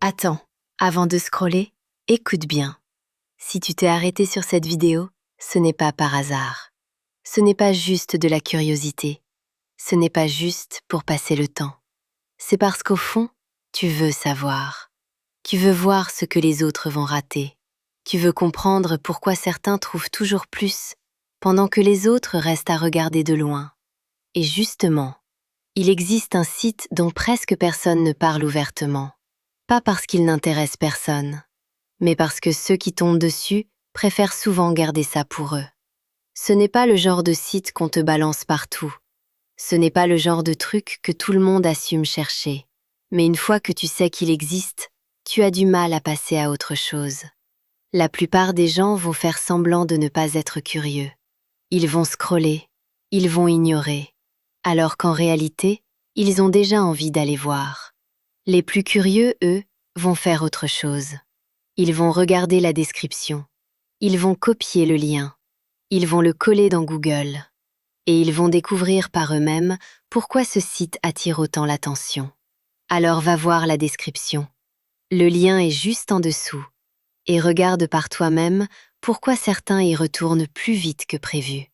Attends, avant de scroller, écoute bien. Si tu t'es arrêté sur cette vidéo, ce n'est pas par hasard. Ce n'est pas juste de la curiosité. Ce n'est pas juste pour passer le temps. C'est parce qu'au fond, tu veux savoir. Tu veux voir ce que les autres vont rater. Tu veux comprendre pourquoi certains trouvent toujours plus, pendant que les autres restent à regarder de loin. Et justement, il existe un site dont presque personne ne parle ouvertement. Pas parce qu'il n'intéresse personne, mais parce que ceux qui tombent dessus préfèrent souvent garder ça pour eux. Ce n'est pas le genre de site qu'on te balance partout. Ce n'est pas le genre de truc que tout le monde assume chercher. Mais une fois que tu sais qu'il existe, tu as du mal à passer à autre chose. La plupart des gens vont faire semblant de ne pas être curieux. Ils vont scroller, ils vont ignorer, alors qu'en réalité, ils ont déjà envie d'aller voir. Les plus curieux, eux, vont faire autre chose. Ils vont regarder la description. Ils vont copier le lien. Ils vont le coller dans Google. Et ils vont découvrir par eux-mêmes pourquoi ce site attire autant l'attention. Alors va voir la description. Le lien est juste en dessous. Et regarde par toi-même pourquoi certains y retournent plus vite que prévu.